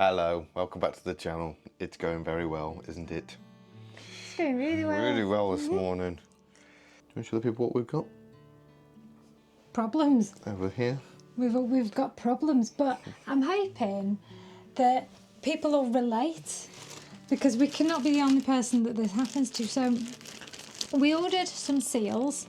Hello, welcome back to the channel. It's going very well, isn't it? It's going really well. Really well this morning. Do you want to show the people what we've got? Problems. Over here. We've got problems, but I'm hoping that people will relate because we cannot be the only person that this happens to. So we ordered some seals.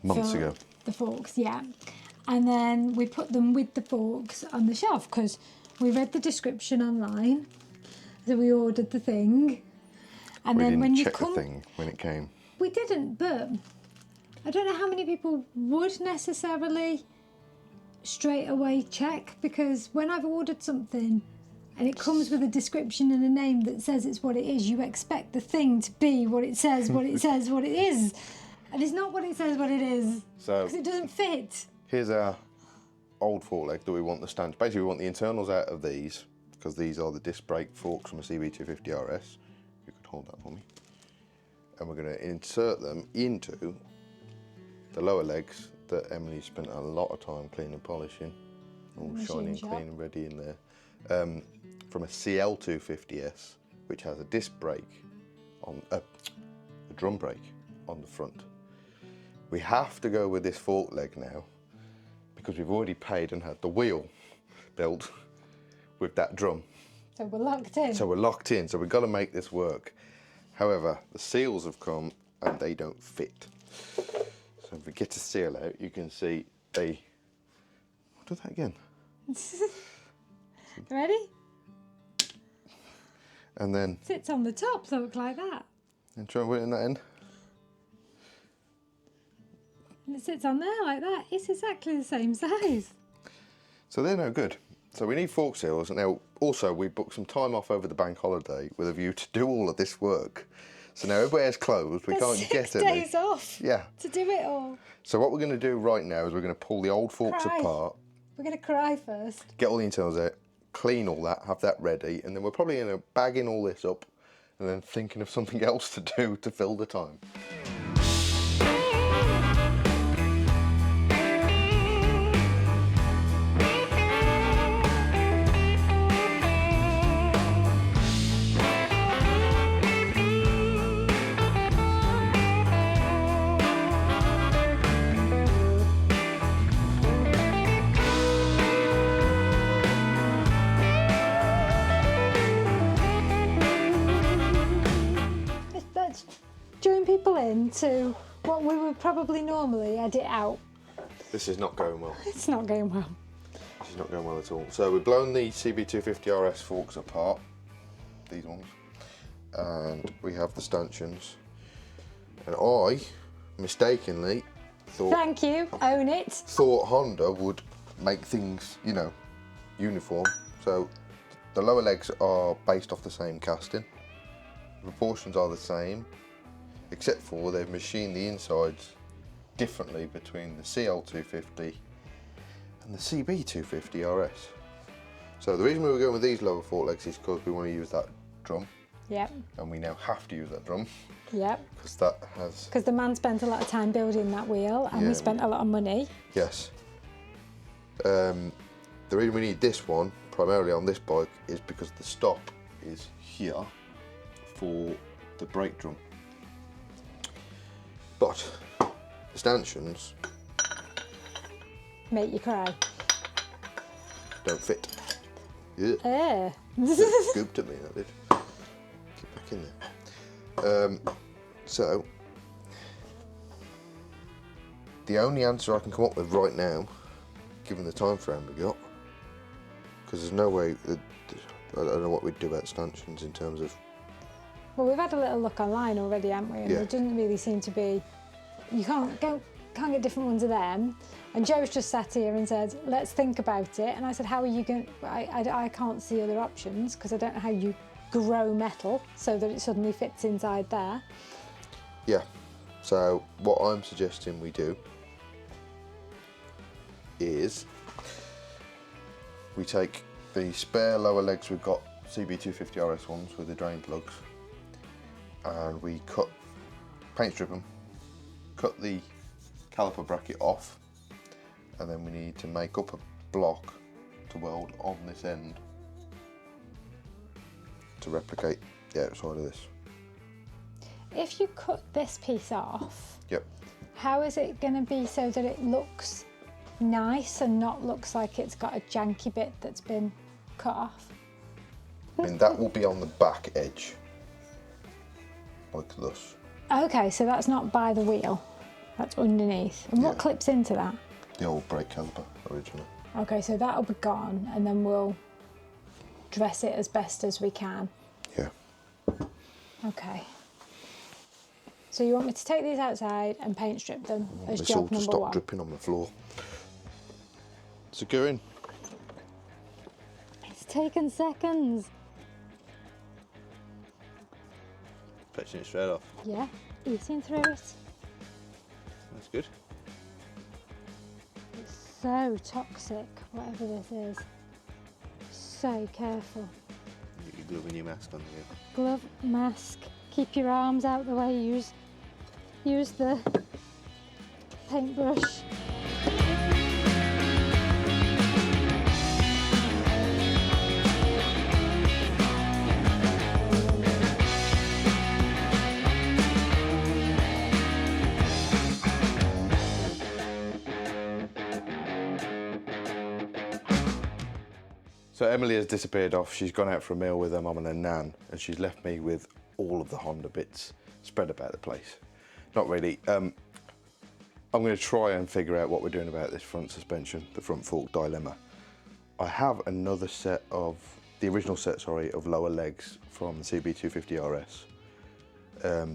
Months for ago. The forks, yeah. And then we put them with the forks on the shelf because we read the description online. So we ordered the thing. And We then didn't when you check come, the thing when it came. we didn't, but I don't know how many people would necessarily straight away check, because when I've ordered something and it comes with a description and a name that says it's what it is, you expect the thing to be what it says, what it says, what it is. And it's not what it says, what it is, So because it doesn't fit. here's our old fork leg that we want the stanch. Basically we want the internals out of these, because these are the disc brake forks from a CB250 RS. You could hold that for me. And we're going to insert them into the lower legs that Emily spent a lot of time cleaning and polishing. All shiny and clean and ready in there. From a CL250S, which has a disc brake on a drum brake on the front. We have to go with this fork leg now because we've already paid and had the wheel built with that drum. So we're locked in. So we're locked in, so we've got to make this work. However, the seals have come and they don't fit. So if we get the seal out, you can see they... I'll do that again. Ready? And then... Sits on the top, so it's like that. And try and put it in that end. And it sits on there like that. It's exactly the same size. So they're no good. So we need fork seals. Now, also, we booked some time off over the bank holiday with a view to do all of this work. So now everywhere's closed, we can't get 6 any. days off. Yeah. To do it all. So what we're going to do right now is we're going to pull the old forks Cry. apart, We're going to cry first. get all the internals out, clean all that, have that ready, and then we're probably going to bagging all this up and then thinking of something else to do to fill the time. That's drawing people into what we would probably normally edit out. This is not going well. It's not going well. This is not going well at all. So we've blown the CB250 RS forks apart, these ones, and we have the stanchions. And I mistakenly thought Thank you, own it. Honda would make things, you know, uniform. So the lower legs are based off the same casting. The proportions are the same, except for they've machined the insides differently between the CL250 and the CB250 RS. So the reason we were going with these lower fork legs is because we want to use that drum. Yep, And we now have to use that drum yep. because that has... Because the man spent a lot of time building that wheel and Yeah. we spent a lot of money. Yes. The reason we need this one, primarily on this bike, is because the stop is here for the brake drum. But the stanchions Make you cry. don't fit. Yeah. Scooped at me, that did. Get back in there. So, the only answer I can come up with right now, given the time frame we got, because there's no way, I don't know what we'd do about stanchions in terms of... Well, we've had a little look online already, haven't we? And Yeah. there doesn't really seem to be... You can't get different ones of them. And Joe's just sat here and said, let's think about it. And I said, how are you going... I can't see other options because I don't know how you grow metal so that it suddenly fits inside there. Yeah, so what I'm suggesting we do is we take the spare lower legs we've got, CB250 RS ones with the drain plugs, and we paint strip them, cut the caliper bracket off, and then we need to make up a block to weld on this end to replicate the outside of this. If you cut this piece off, Yep. how is it going to be so that it looks nice and not looks like it's got a janky bit that's been cut off? And that will be on the back edge, like this. Okay, so that's not by the wheel, that's underneath. And what Yeah. clips into that? The old brake caliper originally. Okay, so that'll be gone and then we'll dress it as best as we can. Yeah. Okay. So you want me to take these outside and paint strip them as This all job to number stop one? dripping on the floor. Secure in. It's taken seconds. Fetching it straight off. Yeah, eating through it. That's good. It's so toxic, whatever this is. So careful. Get your glove and your mask on again. Glove, mask, keep your arms out the way, use the paintbrush. So Emily has disappeared off. She's gone out for a meal with her mum and her nan, and she's left me with all of the Honda bits spread about the place. Not really. I'm going to try and figure out what we're doing about this front suspension, the front fork dilemma. I have another set of, the original set, sorry, of lower legs from the CB250 RS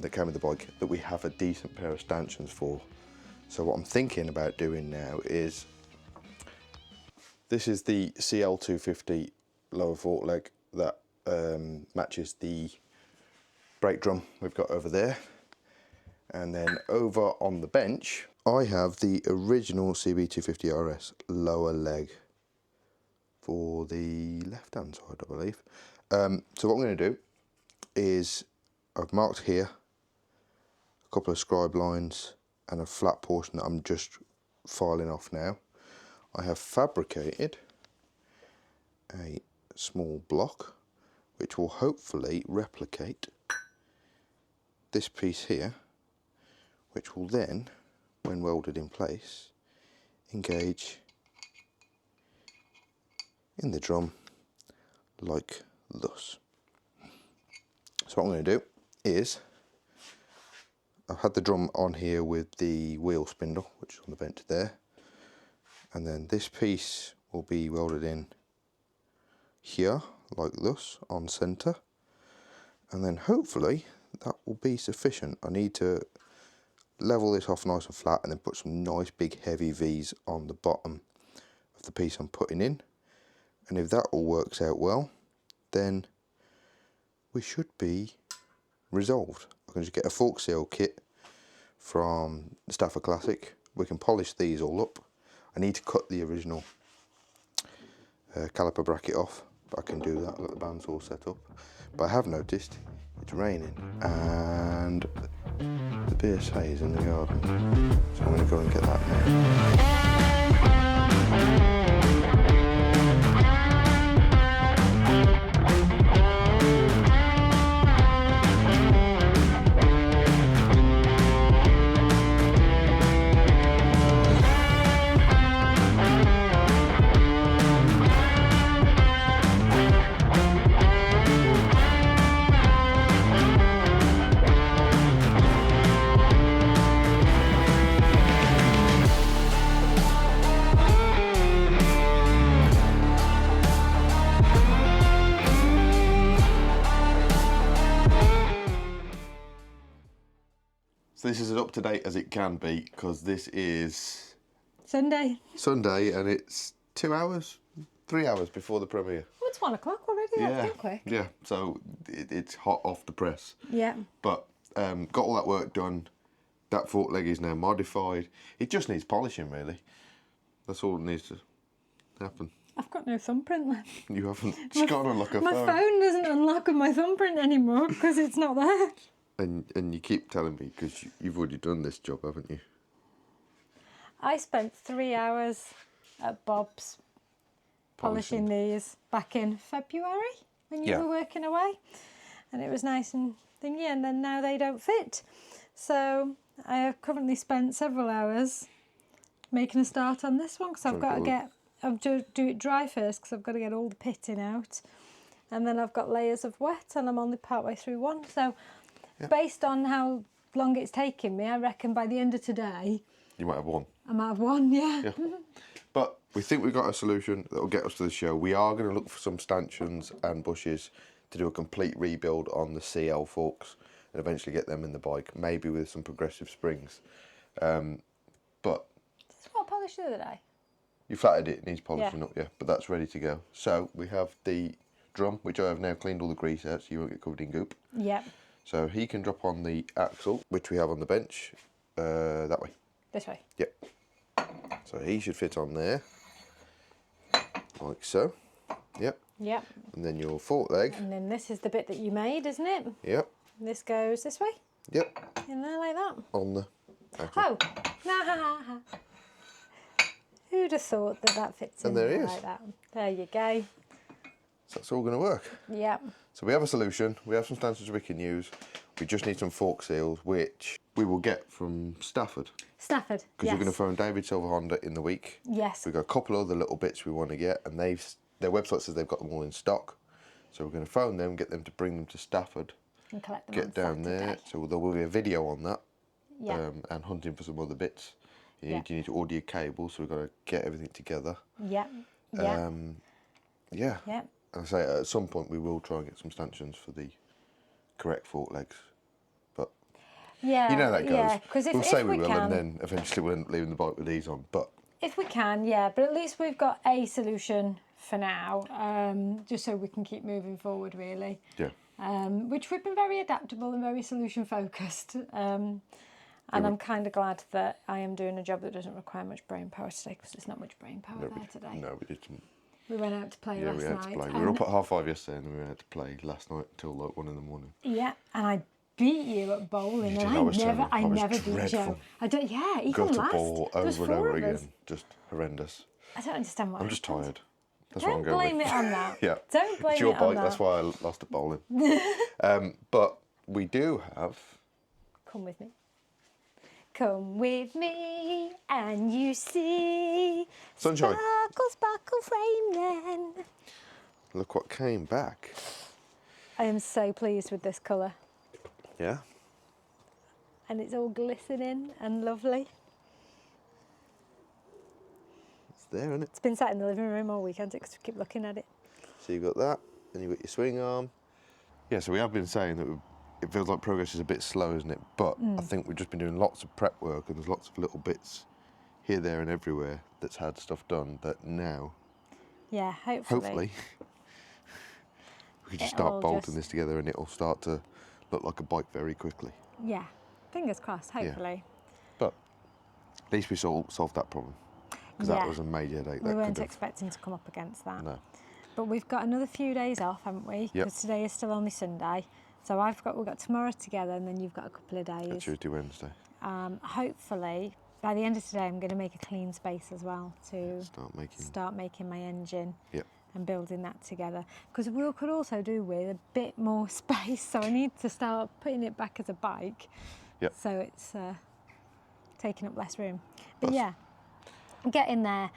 that came with the bike that we have a decent pair of stanchions for. So what I'm thinking about doing now is, this is the CL250 lower fork leg that matches the brake drum we've got over there. And then over on the bench, I have the original CB250 RS lower leg for the left-hand side, I believe. So what I'm going to do is, I've marked here a couple of scribe lines and a flat portion that I'm just filing off now. I have fabricated a small block which will hopefully replicate this piece here, which will then, when welded in place, engage in the drum like thus. So what I'm going to do is, I've had the drum on here with the wheel spindle, which is on the bench there, and then this piece will be welded in here like this on centre, and then hopefully that will be sufficient. I need to level this off nice and flat and then put some nice big heavy V's on the bottom of the piece I'm putting in, and if that all works out well, then we should be resolved. I can just get a fork seal kit from Stafford Classic. We can polish these all up. I need to cut the original caliper bracket off, but I can do that. I've got the bands all set up. But I have noticed it's raining and the BSA is in the garden, so I'm going to go and get that now. So this is as up to date as it can be, because this is Sunday. Sunday and it's 2 hours, 3 hours before the premiere. Oh, it's 1 o'clock already. That's been quick. Yeah, so it's hot off the press. Yeah. But got all that work done. That fork leg is now modified. It just needs polishing, really. That's all that needs to happen. I've got no thumbprint left. You haven't. She's got to unlock her My phone. phone doesn't unlock on my thumbprint anymore because it's not there. And you keep telling me, because you've already done this job, haven't you? I spent 3 hours at Bob's polishing these back in February. when you Yeah. were working away, and it was nice and thingy, and then now they don't fit. So I have currently spent several hours making a start on this one because I've got to I'll do it dry first because I've got to get all the pitting out, and then I've got layers of wet, and I'm only partway through one. So based on how long it's taking me, I reckon by the end of today You might have one. I might have one. Yeah. But we think we've got a solution that will get us to the show. We are going to look for some stanchions and bushes to do a complete rebuild on the CL forks and eventually get them in the bike, maybe with some progressive springs. But This is what I polished the other day. you flattered it, needs polishing up, yeah, but that's ready to go. So we have the drum, which I have now cleaned all the grease out so you won't get covered in goop. Yep. So he can drop on the axle, which we have on the bench, that way. This way. Yep. So he should fit on there, like so. Yep. Yep. And then your fork leg. And then this is the bit that you made, isn't it? Yep. This goes this way. Yep. In there like that. On the axle. Oh. Nah. Who'd have thought that fits in And there he there is. like that? There you go. So that's all going to work. Yep. So we have a solution. We have some stanchions we can use. We just need some fork seals, which we will get from Stafford. Stafford. Because you're going to phone David Silver Honda in the week. Yes. We've got a couple other little bits we want to get, and their website says they've got them all in stock. So we're going to phone them, get them to bring them to Stafford, And collect them get on down Saturday. there. So there will be a video on that, Yeah. and hunting for some other bits. You Yeah. need to order your cable, so we've got to get everything together. Yep. Yep. Yeah. Yep. And I say at some point we will try and get some stanchions for the correct fork legs. But Yeah. you know how that goes. Yeah. Because we'll say we will, can, and then eventually we're leaving the bike with these on. But if we can, yeah. But at least we've got a solution for now, just so we can keep moving forward, really. yeah, Which we've been very adaptable and very solution focused. And I'm kind of glad that I am doing a job that doesn't require much brain power today, because there's not much brain power there today. no, we didn't. We went out to play Yeah, last we had night. to play. We were up at 5:30 yesterday, and we went out to play last night till like 1 in the morning. Yeah, and I beat you at bowling, You and did. I was terrible. I I was never beat dreadful. Joe. I don't. Yeah, even Got last. a ball there was over and 4 over of us. again. Just horrendous. I don't understand why. I'm just tired. That's Don't what I'm going blame with. it on that. Yeah. Don't blame It's your it on bike. that. That's why I lost at bowling. But we do have. Come with me. Come with me, and you see. Sunshine. Sparkle, sparkle, frame then. Look what came back. I am so pleased with this colour. Yeah. And it's all glistening and lovely. It's there, isn't it? It's been sat in the living room all weekend because we keep looking at it. So you've got that, then you've got your swing arm. Yeah, so we have been saying that it feels like progress is a bit slow, isn't it? But I think we've just been doing lots of prep work, and there's lots of little bits here, there and everywhere that's had stuff done that now, Yeah, hopefully. we can just It'll start bolting just- this together and it'll start to look like a bike very quickly. Yeah, fingers crossed, hopefully. But at least we solved that problem, because that was a major headache. We that weren't could have, expecting to come up against that. no. But we've got another few days off, haven't we? Yep. Because today is still only Sunday. So we've got tomorrow together, and then you've got a couple of days. Tuesday, Wednesday. Hopefully, by the end of today, I'm going to make a clean space as well to Start making. my engine. Yep. And building that together, because we could also do with a bit more space, so I need to start putting it back as a bike. Yep. So it's taking up less room. But yeah, get in there.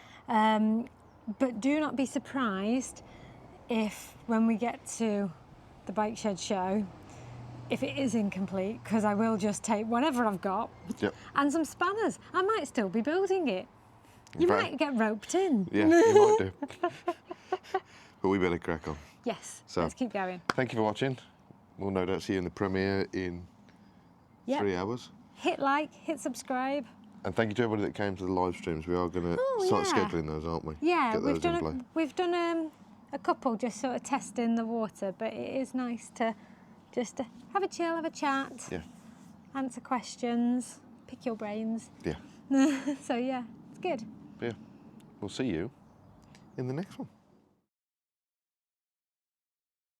But do not be surprised if when we get to the bike shed show, if it is incomplete, because I will just take whatever I've got and some spanners. I might still be building it. You might get roped in. Yeah, you might do. But we better crack on. Yes, So, let's keep going. Thank you for watching. We'll no doubt see you in the premiere in 3 hours. Hit like, hit subscribe. And thank you to everybody that came to the live streams. We are going to start scheduling those, aren't we? Yeah, Get those in play. we've done a couple just sort of testing the water, but it is nice to just have a chill, have a chat, answer questions, pick your brains. Yeah. So yeah, it's good. Yeah. We'll see you in the next one.